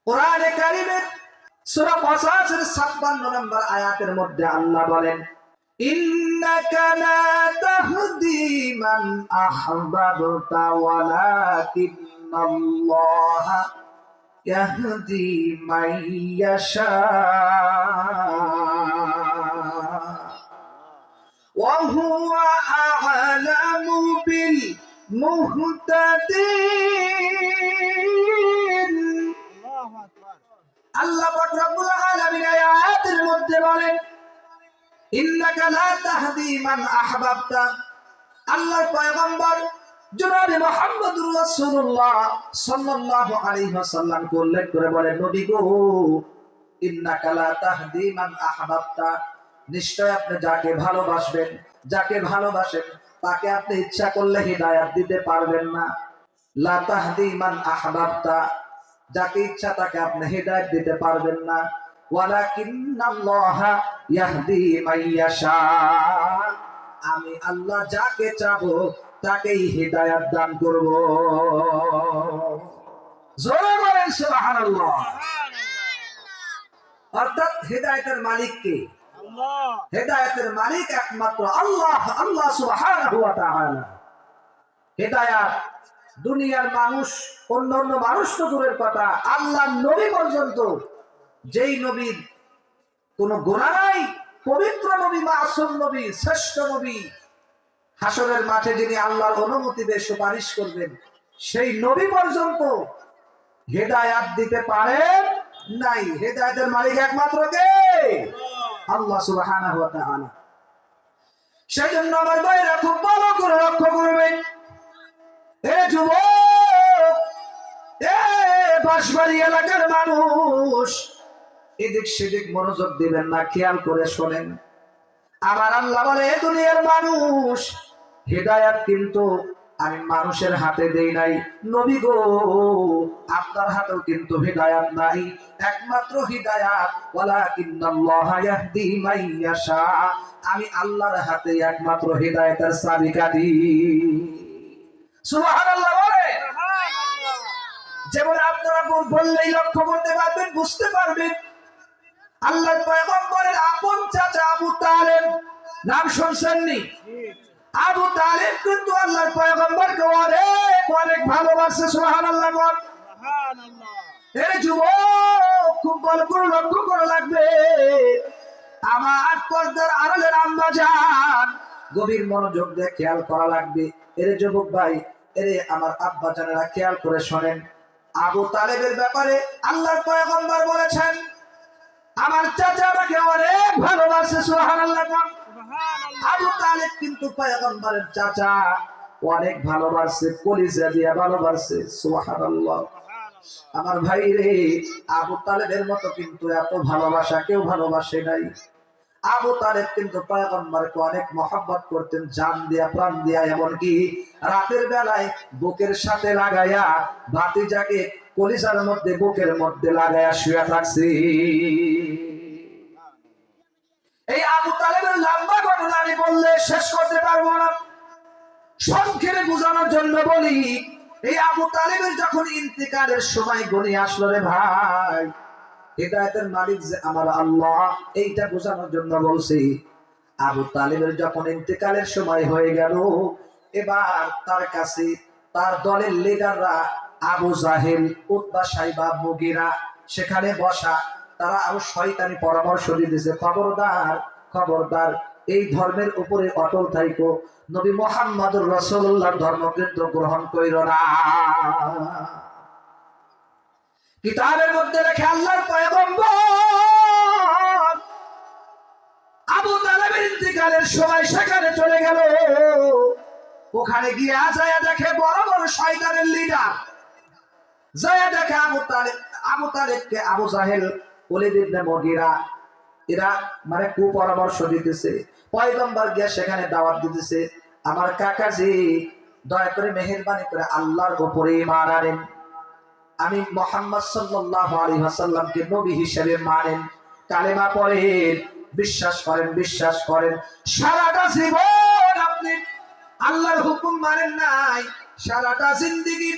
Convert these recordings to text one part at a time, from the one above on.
কোরআনে কারীমের সূরা কসাসের 56 নম্বর আয়াতের মধ্যে আল্লাহ বলেন, ইন্নাকা লা তাহদি মান আহবাবতা ওয়ালাকিন্নাল্লাহা ইয়াহদি মান ইয়াশা ওয়া হুয়া আ'লামু বিল মুহতাদিন। আল্লাহ পাক রব্বুল আলামিন এই আয়াতের মধ্যে বলেন, ইন্নাকা লা তাহদি মান আহবাবতা। আল্লাহর পয়গম্বর জনাবে মুহাম্মদুর রাসূলুল্লাহ সাল্লাল্লাহু আলাইহি ওয়াসাল্লামকে উল্লেখ করে বলেন, নবী গো, ইন্নাকা লা তাহদি মান আহবাবতা, নিশ্চয় আপনি যাকে ভালোবাসবেন, যাকে ভালোবাসেন তাকে আপনি ইচ্ছা করলে হিদায়াত দিতে পারবেন না। লা তাহদি মান আহবাবতা, যাকে ইচ্ছা তাকে আপনি হিদায়াত দিতে পারবেন না। ওয়ালাকিন্নাল্লাহা ইয়াহদি মান ইয়াশা, আমি আল্লাহ যাকে চাবো তাকেই হিদায়াত দান করব। জোরে বলেন সুবহানাল্লাহ। অর্থাৎ হিদায়াতের মালিক কে? আল্লাহ। হিদায়াতের মালিক একমাত্র আল্লাহ, আল্লাহ সুবহানাহু ওয়া তাআলা। হিদায়াত দুনিয়ার মানুষ, অন্যান্য মানুষ তো দূরের কথা, আল্লাহর নবী পর্যন্ত, যেই নবীর কোন গুনাহ নাই, পবিত্র নবী, মাসুম নবী, শ্রেষ্ঠ নবী, হাসরের মাঠে যিনি আল্লাহর অনুমতিতে সুপারিশ করবেন, সেই নবী পর্যন্ত হিদায়াত দিতে পারেন নাই। হিদায়াতের মালিক একমাত্র কে? আল্লাহ সুবহানাহু ওয়া তাআলা। সেজন্য আমার ভাইরা খুব ভালো করে লক্ষ্য করবেন, এ যুবক, এ বাঁশবাড়ি এলাকার মানুষ, এদিক সেদিক মনোযোগ দিবেন না, খেয়াল করে শোনেন। আমার আল্লাহ বলে, এ দুনিয়ার মানুষ, হিদায়াত কিন্তু আমি মানুষের হাতে দেই নাই। নবী গো, আপনার হাতেও কিন্তু হিদায়াত নাই। একমাত্র হিদায়াত ওয়ালাকিন্নাল্লাহা ইয়াহদি মান ইয়াশা, আমি আল্লাহর হাতে একমাত্র হিদায়াতের চাবিকাঠি। সুবহানাল্লাহ বলে। যেমন আপনারা বললেই লক্ষ্য করতে পারবেন, বুঝতে পারবেন, আল্লাহর পয়গম্বরের আপন চাচা আবু তালেব, নাম শুনছেন নি? আবু তালেব কিন্তু আল্লাহর পয়গম্বরকে অনেক অনেক ভালোবাসে। সুবহানাল্লাহ বল। সুবহানাল্লাহ। এই যুবক, খুব ভালো করে লক্ষ্য করা লাগবে। আমার পর্দার আড়ালের আম্মা জান, গভীর মনোযোগ দিয়ে খেয়াল করা লাগবে। এর যুবক ভাই, এর আমার আব্বা জানেরা, খেয়াল করে শোনেন। আবু তালেবের ব্যাপারে আল্লাহর পয়গম্বর বলেছেন, আমার চাচা আমাকে অনেক ভালোবাসে। সুবহানাল্লাহ। আবু তালেব কিন্তু পয়গম্বরের চাচা, অনেক ভালোবাসে, কলিজা দিয়ে ভালোবাসে। সুবহানাল্লাহ। আমার ভাই রে, আবু তালেবের মতো কিন্তু এত ভালোবাসা কেউ ভালোবাসে নাই। আবু তালেব কিন্তু পয়গম্বরকে অনেক মহব্বত করতেন, জান দিয়া, প্রাণ দিয়া, এমনকি রাতের বেলায় বুকের সাথে লাগাইয়া ভাতিজাকে কলিজার মধ্যে, বুকের মধ্যে লাগাইয়া শুয়ে থাকছে। এই আবু তালেবের লম্বা ঘটনা আমি বললে শেষ করতে পারবো না, সংক্ষেপে বোঝানোর জন্য বলি। এই আবু তালেবের যখন ইন্তিকালের সময় ঘনিয়ে আসলো রে ভাই, হিদায়াতের মালিক যে আমার আল্লাহ, এইটা বোঝানোর জন্য বলছি। আবু তালেবের যখন ইন্তিকালের সময় হয়ে গেল, এবার তার কাছে তার দলের লিডাররা আবু জাহেল, উতবা, সাইবা, মুগীরা সেখানে বসা। তারা আরো শয়তানি পরামর্শ দিতেছে, খবরদার, খবরদার, এই ধর্মের উপরে অটল থাইকো, নবী মুহাম্মদুর রাসূলুল্লাহর ধর্ম কিন্তু গ্রহণ কইরো না। কিতাবের মধ্যে রেখে আল্লাহর পয়গম্বর আবু তালেবের ইন্তিকালের সময় সেখানে চলে গেল। ওখানে গিয়ে আজায়া দেখে বড় বড় শয়তানের লিডার, যায়া দেখে আবু তালেবকে আবু জাহেল, ওলীদ ইবনে মুগীরা, এরা মানে কুপরামর্শ দিতেছে। পয়গম্বর গিয়ে সেখানে দাওয়াত দিতেছে, আমার কাকাজি, দয়া করে মেহেরবানি করে আল্লাহর উপরে ঈমান আনেন, আমি মুহাম্মদ সাল্লাল্লাহু আলাইহি ওয়াসাল্লামকে নবী হিসেবে মানেন, কালেমা পড়েন, বিশ্বাস করেন, বিশ্বাস করেন। সারাটা জীবন আপনি আল্লাহর হুকুম মানেন নাই, সারাটা জিন্দেগি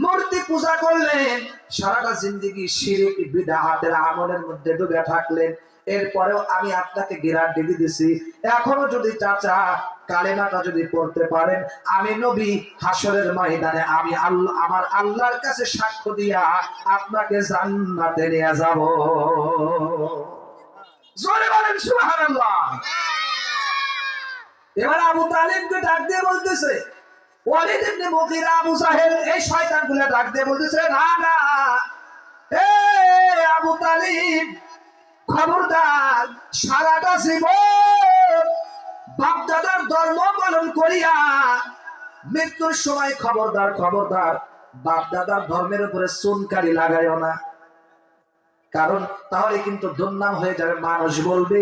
মূর্তি পূজা করলেন, সারাটা জিন্দেগি শিরক বিদআতের আমলের মধ্যে ডুবে থাকলেন। এরপরেও আমি আপনাকে গ্যারান্টি দিতেছি, এখনো যদি চাচা কালেমাটা যদি পড়তে পারেন, আমি নবী হাসরের ময়দানে আমি আল্লাহ আমার আল্লাহর কাছে সাক্ষ্য দিয়া আপনাকে জান্নাতে নিয়ে যাব। জোরে বলেন সুবহানাল্লাহ। এবার আবু তালিবকে ডাক দিয়ে বলতেছে, ওয়ালিদ ইবনে মুগীরা, আবু জাহেল, এই শয়তানগুলো ডাক দিয়ে বলতেছে, না না, এই আবু তালিব, খবরদার, সারাটা জীবন বাপদাদার ধর্ম পালন করিয়া মৃত্যুর সময় খবরদার খবরদার বাপদাদার ধর্মের উপরে চুনকারি লাগাইও না, কারণ তাহলে কিন্তু দুর্নাম হয়ে যাবে। মানুষ বলবে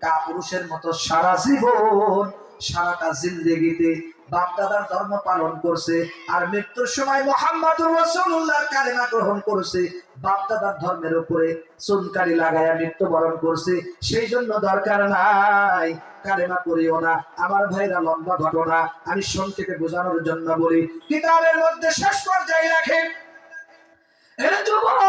কাপুরুষের মতো সারা জীবন সারাটা জিন্দেগিতে বাপদাদার ধর্ম পালন করছে আর মৃত্যুর সময় মুহাম্মদুর রাসূলুল্লাহর কালেমা গ্রহণ করছে, বাপদাদার ধর্মের উপরে চুনকারি লাগায়া মৃত্যুবরণ করছে, সেই জন্য দরকার নাই, কালেমা করিও না। আমার ভাইরা, লম্বা ঘটনা আমি সংক্ষেপে বোঝানোর জন্য বলি। কিতাবের মধ্যে শেষ পর্যায়ে রাখেন, এর যুবক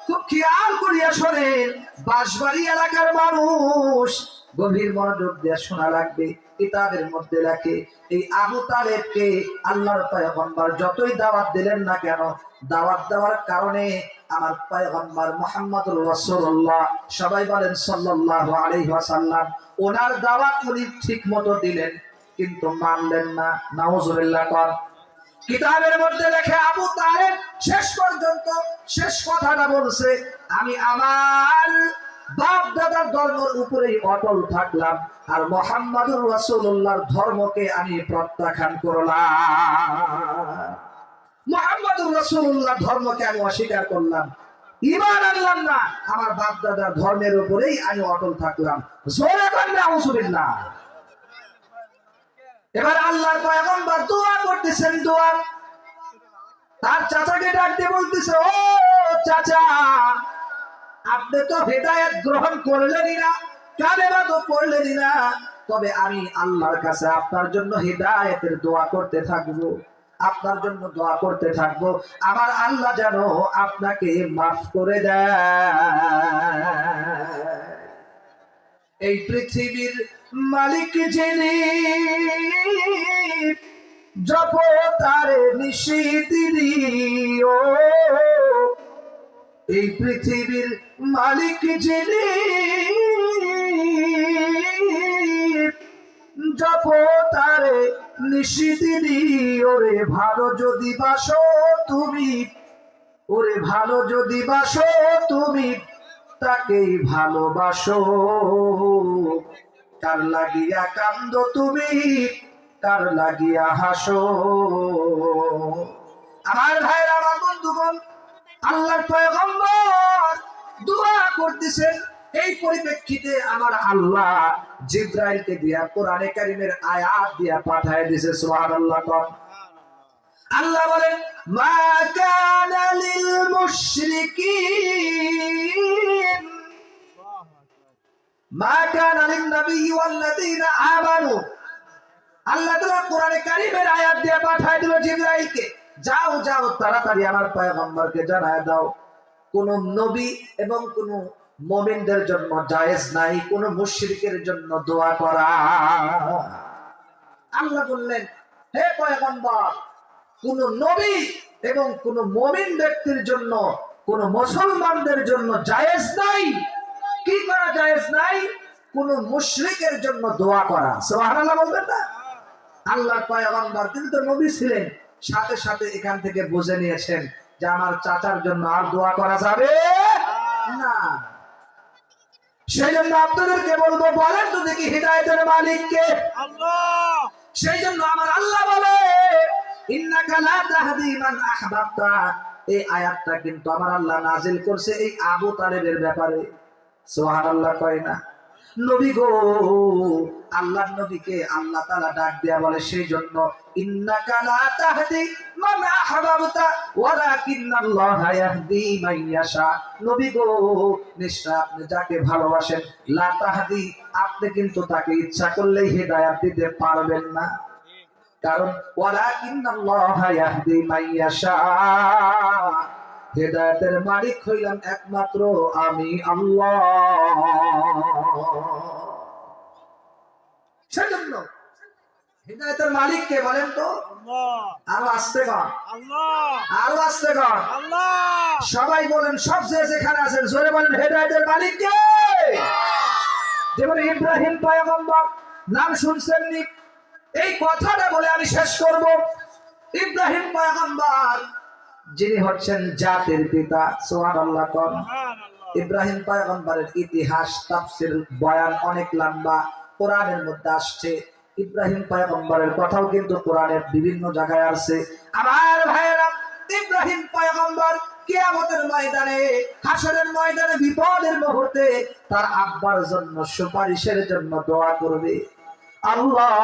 খুব খেয়াল করিয়া শোনেন, বাঁশবাড়ি এলাকার মানুষ গভীর মনোযোগ দিয়ে শোনা লাগবে। কিতাবের মধ্যে লেখে, এই আবু তালেবকে আল্লাহর পয়গম্বর যতই দাওয়াত দিলেন না কেন, দাওয়াত দেওয়ার কারণে আমার পয়গম্বর মুহাম্মদুর রাসূলুল্লাহ, সবাই বলেন সাল্লাল্লাহু আলাইহি ওয়াসাল্লাম, ওনার দাওয়াত উনি ঠিকমতো দিলেন কিন্তু মানলেন না। নাউজুবিল্লাহ। কিতাবের মধ্যে লেখে, আবু তালেব শেষ পর্যন্ত শেষ কথাটা বলছে, আমি আমার বাপ দাদার ধর্মের উপরেই অটল থাকলাম আর মুহাম্মদুর রাসূলুল্লাহর ধর্মকে আমি প্রত্যাখ্যান করলাম, মুহাম্মদুর রাসূলুল্লাহর ধর্মকে আমি অস্বীকার করলাম, ঈমান আনলাম না, আমার বাপ দাদার ধর্মের উপরেই আমি অটল থাকলাম। জোরে বলেন নাউজুবিল্লাহ। এবার আল্লাহর পয়গম্বর দোয়া করতেছেন, দোয়া, তার চাচাকে ডাক দিয়ে বলতেছে, ও চাচা, আপনি তো হেদায়েত গ্রহণ করলেনই না, কালেমা তো পড়লেনই না, তবে আমি আল্লাহর কাছে আপনার জন্য হেদায়েতের দোয়া করতে থাকবো, আপনার জন্য দোয়া করতে থাকবো, আমার আল্লাহ যেন আপনাকে মাফ করে দেয়। এই পৃথিবীর মালিক যিনি, জপ তারে নিশিদিনী, ও এই পৃথিবীর মালিক যিনি, জপ তারে নিশিদিনী, ওরে ভালো যদি বাসো তুমি, ওরে ভালো যদি বাসো তুমি, তাকেই ভালোবাসো, কার লাগিয়া কান্দো তুমি, কার লাগিয়া হাসো। আমার ভাইরা, আমার বন্ধুগণ, আল্লাহর পয়গম্বর দোয়া করতেছেন, এই পরিপ্রেক্ষিতে আমার আল্লাহ জিবরাইলকে দিয়া কোরআনে কারীমের আয়াত দিয়া পাঠায় দিয়েছে। সুবহানাল্লাহ। আল্লাহ বলেন, মা কানা লিল মুশরিকিন, মা কানা লিন নবী ওয়াল্লাযীনা আমানু। আল্লাহ তাআলা কোরআনে কারীমের আয়াত দিয়ে পাঠায় দিল জিবরাইলকে, যাও যাও তাড়াতাড়ি আমার পয়গম্বরকে জানায় দাও, কোন নবী এবং কোন মুমিনদের জন্য জায়েজ নাই কোন মুশরিকের জন্য দোয়া করা। আল্লাহ বললেন, হে পয়গম্বর, কোন নবী এবং কোন মুমিন ব্যক্তির জন্য, কোন মুসলমানদের জন্য জায়েজ নাই, কি করা জায়েজ নাই? কোন মুশরিকের জন্য দোয়া করা। সুবহানাল্লাহ বলবেন না? আল্লাহর পয়গম্বর, তিনি তো নবী ছিলেন, সাথে সাথে এখান থেকে বুঝে নিয়েছেন যে আমার চাচার জন্য আর দোয়া করা যাবে না। সেই জন্য আপনাদেরকে বলবো, বলেন তো দেখি হিদায়াতের মালিক কে? আল্লাহ। সেই জন্য আমার আল্লাহ বলে, ইন্নাকা লা তাহদি মান আহবাবতা। এই আয়াতটা কিন্তু আমার আল্লাহ নাজিল করছে এই আবু তালেবের ব্যাপারে। সুবহানাল্লাহ কয় না? নবী গো, আল্লাহর নবীকে আল্লাহ তাআলা ডাক দেয়া বলে, সেই জন্য ইন্নাকা লা তাহদি মান আহবাবতা ওয়ালাকিন্নাল্লাহা ইয়াহদি মান ইয়াশা। নবী গো, নিশ্চয় আপনি যাকে ভালোবাসেন, লা তাহদি, আপনি কিন্তু তাকে ইচ্ছা করলেই হেদায়েত দিতে পারবেন না। কারণ ওয়ালাকিন্নাল্লাহা ইয়াহদি মান ইয়াশা, হেদায়েতের মালিক হইলাম একমাত্র আমি আল্লাহ। সেজন্য হেদায়েতের মালিক কে বলেন তো? আল্লাহ। আরো আস্তে কর, আল্লাহ। আরো আস্তে কর, আল্লাহ। সবাই বলেন, সব যেখানে আছেন জোরে বলেন, হেদায়েতের মালিক কে? যেমন ইব্রাহিম পয়গম্বর নাম শুনছেন নি? এই কথাটা বলে আমি শেষ করব। ইব্রাহিম পয়গম্বর যিনি হচ্ছেন জাতির পিতা, সুবহানাল্লাহ কোন। ইব্রাহিম পয়গম্বরের ইতিহাস, তাফসীর, বয়ান অনেক লম্বা, কোরআনের মধ্যে আসছে। ইব্রাহিম পয়গম্বরের কথাও কিন্তু কোরআনের বিভিন্ন জায়গায় আছে। আমার ভাইয়েরা, ইব্রাহিম পয়গম্বর কিয়ামতের ময়দানে, হাসরের ময়দানে, বিপদের মুহূর্তে তার আব্বার জন্য সুপারিশের জন্য দোয়া করবে। আল্লাহ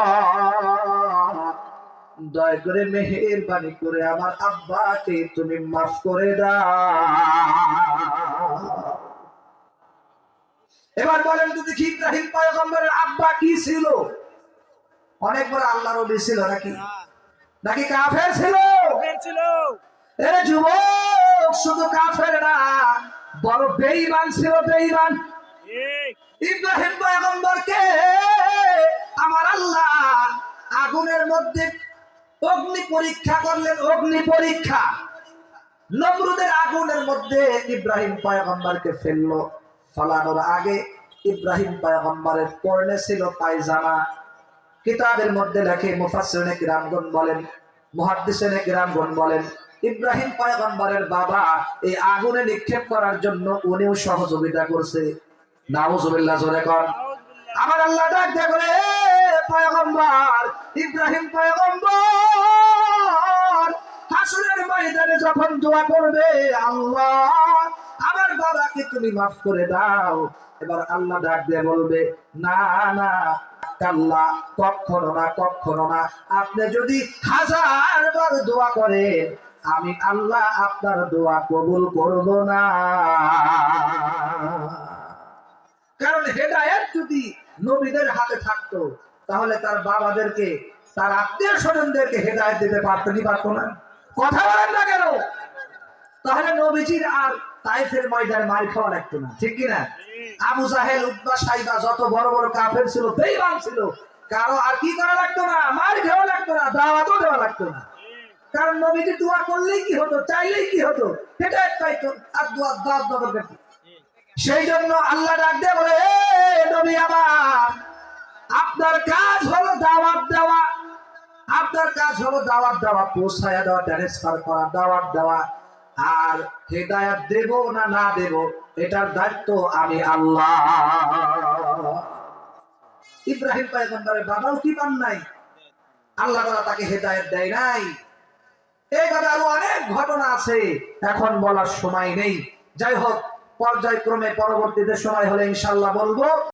দয়া করে মেহেরবানি করে আমার আব্বাকে তুমি মাফ করে দাও। এবার বলেন তো দেখি, ইব্রাহিম পয়গম্বরের আব্বা কি ছিল? অনেক বড় আল্লাহর ওলি ছিল নাকি? নাকি কাফের ছিল? এ যুবক, শুধু কাফের না, বড় বেঈমান ছিল, বেঈমান। ইব্রাহিম পয়গম্বরকে আমার আল্লাহ আগুনের মধ্যে অগ্নি পরীক্ষা করলেন, অগ্নি পরীক্ষা। নমরুদের আগুনের মধ্যে ইব্রাহিম পয়গম্বরকে ফেললো। ফলানোর আগে ইব্রাহিম পয়গম্বরের পরনে ছিল পায়জামা। কিতাবের মধ্যে লেখে, মুফাসসিরিনে কিরামগণ বলেন, মুহাদ্দিসিনে কিরামগণ বলেন, ইব্রাহিম পয়গম্বরের বাবা এই আগুনে নিক্ষেপ করার জন্য উনিও সহযোগিতা করছে। নাউজুবিল্লাহ, জোরে কর। আমার আল্লাহ ডাক দেয়া করে, পয়গম্বর ইব্রাহিম পয়গম্বর হাসরের ময়দানে যখন দোয়া করবে, আল্লাহ আমার বাবাকে তুমি মাফ করে দাও, এবার আল্লাহ ডাক দিয়ে বলবে, না না কাল্লা, কখনো না, কখনো না। আপনি যদি 1000 বার দোয়া করেন, আমি আল্লাহ আপনার দোয়া কবুল করব না। কারণ হেদায়েত যদি নবীদের হাতে থাকতো, তাহলে তার বাবাদেরকে, তার আত্মীয় স্বজনদেরকে হেদায়েত দিতে পারতো কি পারতো না? কথা বলেন না কেন? তাহলে নবীজির আর তাইফের ময়দানে মার খাওয়া লাগতো না, ঠিক কিনা? আবু জাহেল, উতবা, সাইবা যত বড় বড় কাফের ছিল, বেঈমান ছিল, কারো আর কি করা লাগতো না? মার খাওয়া লাগতো না, দাওয়াতও দেওয়া লাগতো না। কারণ নবীজি দোয়া করলেই কি হতো, চাইলেই কি হতো? হেদায়েত পাইতো, আর দোয়া দাওয়াত দেওয়া লাগতো। সেই জন্য আল্লাহ ডাক দিয়ে বলে, এ নবী আমার, আপনার কাজ হলো দাওয়াত দেওয়া। আপনার কাজ হলো দাওয়াত দেওয়া, পৌঁছায়া দেওয়া, ট্রান্সফার করা, দাওয়াত দেওয়া। আর হেদায়েত দেব না না দেব, এটার দায়িত্ব আমি আল্লাহ। ইব্রাহিম পয়গম্বরের বাবাও কি পান নাই? আল্লাহ তাআলা তাকে হেদায়েত দেয় নাই। এইভাবে আরো অনেক ঘটনা আছে, এখন বলার সময় নেই। যাই হোক, পর্যায়ক্রমে পরবর্তীতে সময় হলে ইনশাআল্লাহ বলবো।